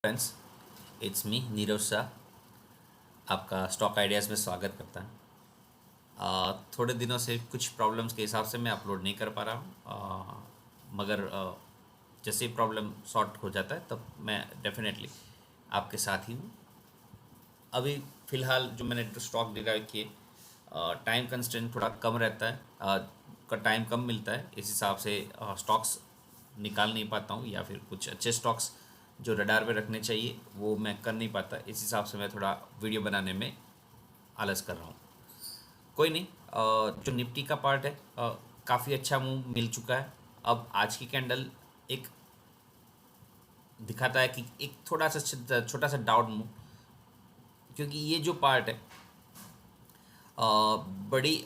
Friends, it's me Neeraj Shah. आपका stock ideas में स्वागत करता है। थोड़े दिनों से कुछ प्रॉब्लम्स के हिसाब से मैं अपलोड नहीं कर पा रहा हूँ, मगर जैसे ही प्रॉब्लम सॉर्ट हो जाता है तब मैं डेफिनेटली आपके साथ ही हूँ। अभी फ़िलहाल जो मैंने स्टॉक डिराइव किए, टाइम कंस्ट्रेंट थोड़ा कम रहता है, का टाइम कम मिलता है, इस हिसाब से स्टॉक्स निकाल नहीं पाता हूँ, या फिर कुछ अच्छे स्टॉक्स जो रडार पे रखने चाहिए वो मैं कर नहीं पाता। इस हिसाब से मैं थोड़ा वीडियो बनाने में आलस कर रहा हूँ। कोई नहीं, जो निफ्टी का पार्ट है काफ़ी अच्छा मूव मिल चुका है। अब आज की कैंडल एक दिखाता है कि एक थोड़ा सा छोटा सा डाउन मूव, क्योंकि ये जो पार्ट है बड़ी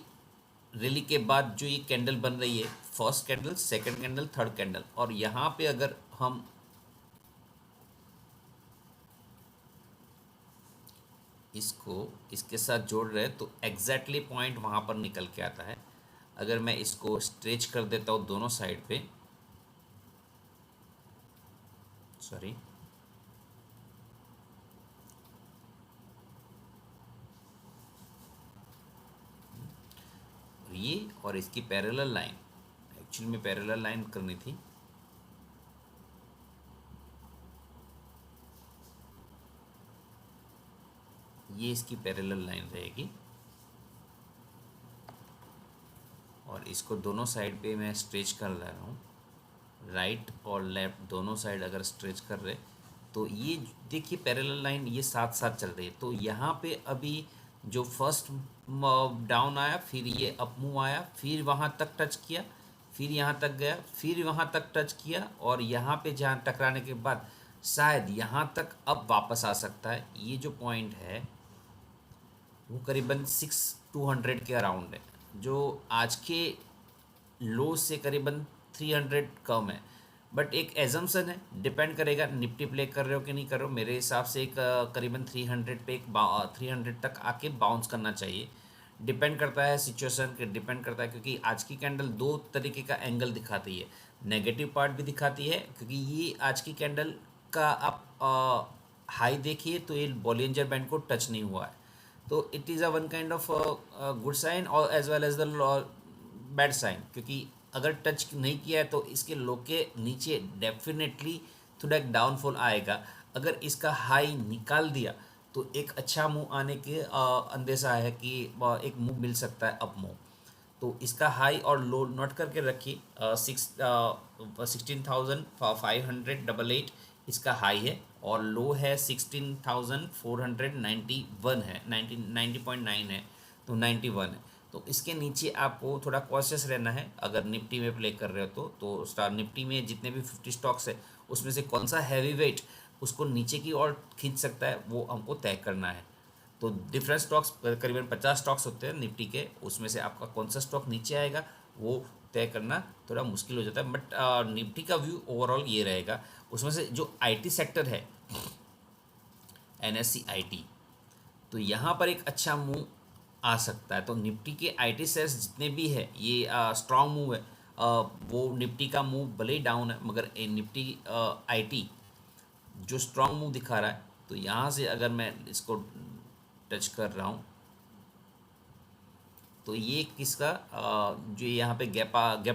रैली के बाद जो ये कैंडल बन रही है, first candle, second candle, third candle, और यहाँ पे अगर हम इसको इसके साथ जोड़ रहे हैं तो एग्जैक्टली पॉइंट वहाँ पर निकल के आता है। अगर मैं इसको स्ट्रेच कर देता हूँ दोनों साइड पे, सॉरी, ये और इसकी पैरेलल लाइन, एक्चुअली में पैरेलल लाइन करनी थी, ये इसकी पैरेलल लाइन रहेगी, और इसको दोनों साइड पे मैं स्ट्रेच कर रहा हूँ, राइट और लेफ्ट दोनों साइड अगर स्ट्रेच कर रहे तो ये देखिए पैरेलल लाइन ये साथ साथ चल रही है। तो यहाँ पे अभी जो फर्स्ट डाउन आया, फिर ये अप मूव आया, फिर वहाँ तक टच किया, फिर यहाँ तक गया, फिर वहाँ तक टच किया, और यहाँ पे जहाँ टकराने के बाद शायद यहाँ तक अब वापस आ सकता है। ये जो पॉइंट है वो करीबन 6200 के अराउंड है, जो आज के लो से करीबन 300 कम है। बट एक एजम्पशन है, डिपेंड करेगा निफ्टी प्ले कर रहे हो कि नहीं कर रहे हो। मेरे हिसाब से एक करीबन 300 पे एक 300 तक आके बाउंस करना चाहिए। डिपेंड करता है सिचुएशन के, डिपेंड करता है, क्योंकि आज की कैंडल दो तरीके का एंगल दिखाती है। नेगेटिव पार्ट भी दिखाती है, क्योंकि ये आज की कैंडल का आप हाई देखिए तो ये बॉलिंजर बैंड को टच नहीं हुआ है, तो it is a one kind of good sign और as well as the bad sign, क्योंकि अगर टच नहीं किया है तो इसके लो के नीचे डेफिनेटली थोड़ा एक डाउनफॉल आएगा। अगर इसका हाई निकाल दिया तो एक अच्छा मूव आने के अंदेशा है कि एक मूव मिल सकता है अप मूव। तो इसका हाई और लो नोट करके रखिए, 16,588 इसका हाई है, और लो है 16,491 है, 90.9 है, तो 91 है। तो इसके नीचे आपको थोड़ा कॉशियस रहना है अगर निफ्टी में प्ले कर रहे हो तो स्टार निफ्टी में जितने भी 50 स्टॉक्स है उसमें से कौन सा हैवी वेट उसको नीचे की ओर खींच सकता है वो हमको तय करना है। तो डिफरेंट स्टॉक्स करीबन 50 स्टॉक्स होते हैं निफ्टी के, उसमें से आपका कौन सा स्टॉक नीचे आएगा वो तय करना थोड़ा मुश्किल हो जाता है। बट निफ्टी का व्यू ओवरऑल ये रहेगा। उसमें से जो आईटी सेक्टर है, एनएससी आईटी, तो यहाँ पर एक अच्छा मूव आ सकता है। तो निफ्टी के आईटी शेयर्स जितने भी है ये स्ट्रॉन्ग मूव है। वो निफ्टी का मूव भले ही डाउन है, मगर निफ्टी आईटी जो स्ट्रॉन्ग मूव दिखा रहा है। तो यहाँ से अगर मैं इसको टच कर रहा हूँ तो ये किसका जो यहाँ पे गैप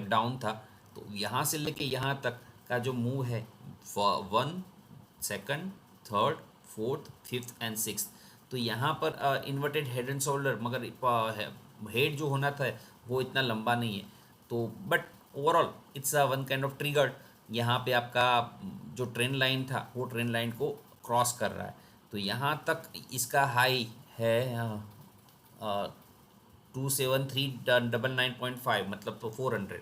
डाउन था, तो यहाँ से लेके यहाँ तक का जो मूव है, 1, second, third, fourth, fifth and six, तो यहाँ पर इन्वर्टेड हेड एंड शोल्डर, मगर हेड जो होना था वो इतना लंबा नहीं है। तो but overall it's a one kind of triggered. यहाँ पे आपका जो ट्रेंड लाइन था वो ट्रेंड लाइन को क्रॉस कर रहा है। तो यहाँ तक इसका हाई है 273,995, मतलब तो 400,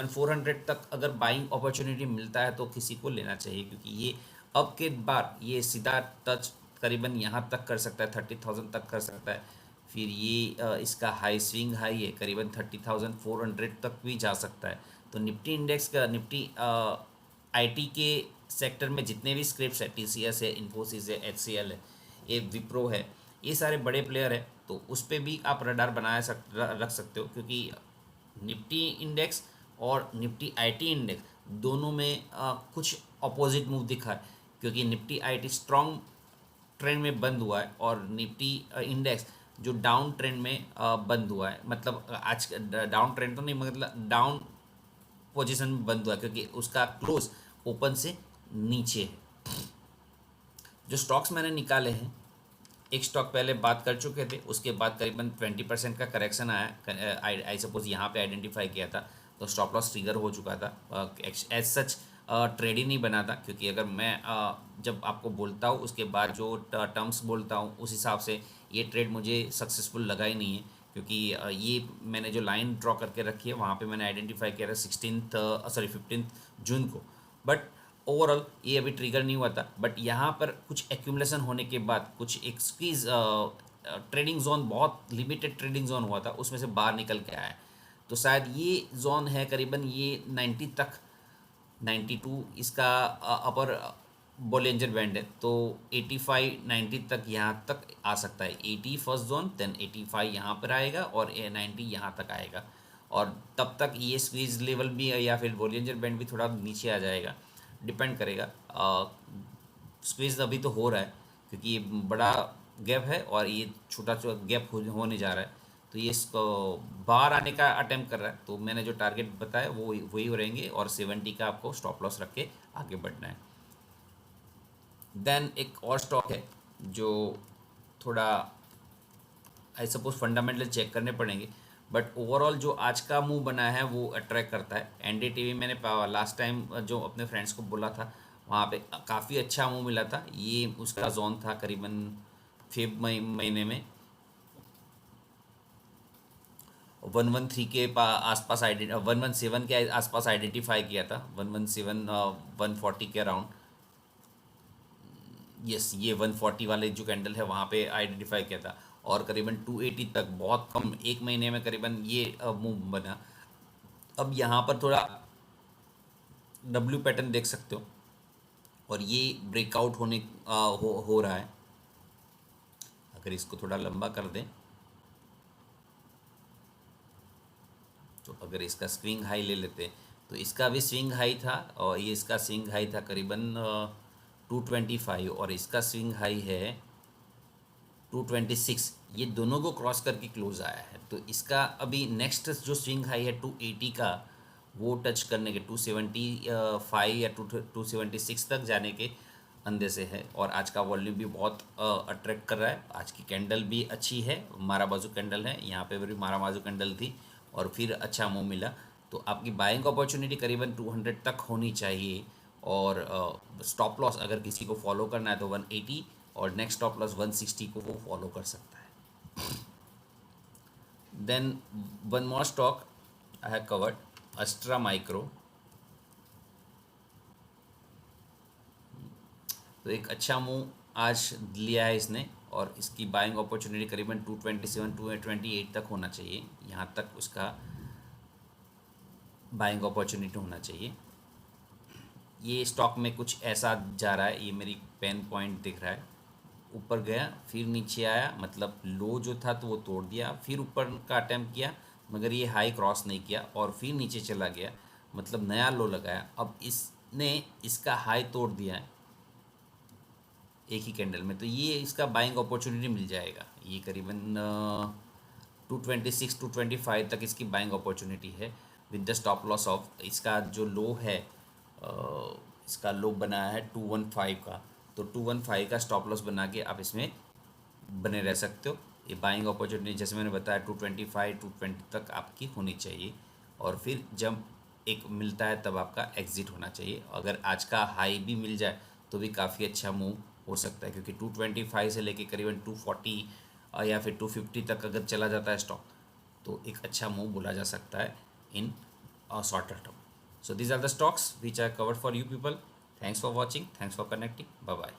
400 तक अगर बाइंग अपॉर्चुनिटी मिलता है तो किसी को लेना चाहिए, क्योंकि ये अब के बार ये सीधा टच करीबन यहाँ तक कर सकता है, 30,000 तक कर सकता है। फिर ये इसका हाई स्विंग हाई है करीबन 30,400 तक भी जा सकता है। तो निफ्टी इंडेक्स का, निफ्टी आईटी के सेक्टर में जितने भी स्क्रिप्ट है, टीसीएस है, इन्फोसिस है, एचसीएल है, ये विप्रो है, ये सारे बड़े प्लेयर है, तो उस पर भी आप रडार रख सकते हो, क्योंकि निफ्टी इंडेक्स और निफ्टी आईटी इंडेक्स दोनों में कुछ अपोजिट मूव दिखा है। क्योंकि निफ्टी आईटी स्ट्रॉन्ग ट्रेंड में बंद हुआ है और निफ्टी इंडेक्स जो डाउन ट्रेंड में बंद हुआ है, मतलब आज डाउन ट्रेंड तो नहीं, मतलब डाउन पोजीशन में बंद हुआ है क्योंकि उसका क्लोज ओपन से नीचे है। जो स्टॉक्स मैंने निकाले हैं, एक स्टॉक पहले बात कर चुके थे, उसके बाद करीबन 20% का करेक्शन आया, आई सपोज यहाँ पे आइडेंटिफाई किया था तो स्टॉप लॉस ट्रिगर हो चुका था। एज सच ट्रेड ही नहीं बना था, क्योंकि अगर मैं जब आपको बोलता हूँ उसके बाद जो टर्म्स बोलता हूँ उस हिसाब से ये ट्रेड मुझे सक्सेसफुल लगा ही नहीं है, क्योंकि ये मैंने जो लाइन ड्रॉ करके रखी है वहाँ पे मैंने आइडेंटिफाई किया था 15 जून को, बट ओवरऑल ये अभी ट्रिगर नहीं हुआ था। बट यहाँ पर कुछ एक्यूमुलेशन होने के बाद कुछ एक स्क्वीज ट्रेडिंग जोन, बहुत लिमिटेड ट्रेडिंग जोन हुआ था, उसमें से बाहर निकल के आया है। तो शायद ये जोन है करीबन ये 90 तक, 92 इसका अपर बोलेंजर बैंड है, तो 85 90 तक यहाँ तक आ सकता है। 80 फर्स्ट जोन, देन 85 यहाँ पर आएगा और 90 यहाँ तक आएगा, और तब तक ये स्क्वीज लेवल भी या फिर बोलेंजर बैंड भी थोड़ा नीचे आ जाएगा, डिपेंड करेगा। स्क्वीज अभी तो हो रहा है क्योंकि ये बड़ा गैप है और ये छोटा छोटा गैप होने जा रहा है, तो ये इसको बाहर आने का अटेम्प्ट कर रहा है। तो मैंने जो टारगेट बताया वो वही रहेंगे और 70 का आपको स्टॉप लॉस रख के आगे बढ़ना है। देन एक और स्टॉक है जो थोड़ा आई सपोज फंडामेंटल चेक करने पड़ेंगे, बट ओवरऑल जो आज का मूव बना है वो अट्रैक्ट करता है। एनडीटीवी मैंने लास्ट टाइम जो अपने फ्रेंड्स को बोला था वहाँ पे काफ़ी अच्छा मूव मिला था। ये उसका जोन था करीबन फेब महीने में 113 के आसपास 117 के आसपास आइडेंटिफाई किया था, 117 140 के अराउंड। यस, ये 140 वाले जो कैंडल है वहाँ पे आइडेंटिफाई किया था, और करीबन 280 तक बहुत कम एक महीने में करीबन ये मूव बना। अब यहाँ पर थोड़ा डब्ल्यू पैटर्न देख सकते हो और ये ब्रेकआउट हो रहा है। अगर इसको थोड़ा लंबा कर दें तो अगर इसका स्विंग हाई ले लेते हैं तो इसका भी स्विंग हाई था और ये इसका स्विंग हाई था करीबन 225 और इसका स्विंग हाई है 226। ये दोनों को क्रॉस करके क्लोज आया है, तो इसका अभी नेक्स्ट जो स्विंग हाई है 280 का वो टच करने के 275 या 276 तक जाने के अंदर से है। और आज का वॉल्यूम भी बहुत अट्रैक्ट कर रहा है। आज की कैंडल भी अच्छी है, मारा बाजू कैंडल है, यहाँ पे भी मारा बाजू कैंडल थी और फिर अच्छा मूव मिला। तो आपकी बाइंग अपॉर्चुनिटी करीबन 200 तक होनी चाहिए, और स्टॉप लॉस अगर किसी को फॉलो करना है तो 180 और नेक्स्ट स्टॉप लॉस 160 को वो फॉलो कर सकता है। Then one more stock I have covered, Astra Micro. तो एक अच्छा मूव आज लिया है इसने और इसकी बाइंग अपॉर्चुनिटी करीबन 227 228 तक होना चाहिए, यहाँ तक उसका बाइंग अपॉर्चुनिटी होना चाहिए। ये स्टॉक में कुछ ऐसा जा रहा है, ये मेरी पेन पॉइंट दिख रहा है, ऊपर गया फिर नीचे आया, मतलब लो जो था तो वो तोड़ दिया, फिर ऊपर का अटैम्प्ट किया मगर ये हाई क्रॉस नहीं किया और फिर नीचे चला गया, मतलब नया लो लगाया। अब इसने इसका हाई तोड़ दिया है एक ही कैंडल में, तो ये इसका बाइंग अपॉर्चुनिटी मिल जाएगा। ये करीबन 226 225 तक इसकी बाइंग अपॉर्चुनिटी है with the stop loss of, इसका जो लो है इसका लो बनाया है 215 का, तो 215 का स्टॉप लॉस बना के आप इसमें बने रह सकते हो। ये बाइंग अपॉर्चुनिटी जैसे मैंने बताया 225 220 तक आपकी होनी चाहिए, और फिर जब एक मिलता है तब आपका एग्जिट होना चाहिए। अगर आज का हाई भी मिल जाए तो भी काफ़ी अच्छा मूव हो सकता है, क्योंकि 225 से लेके करीबन 240 या फिर 250 तक अगर चला जाता है स्टॉक तो एक अच्छा मूव बोला जा सकता है in shorter term. So these are the stocks which I covered for you people. Thanks for watching. Thanks for connecting. Bye bye.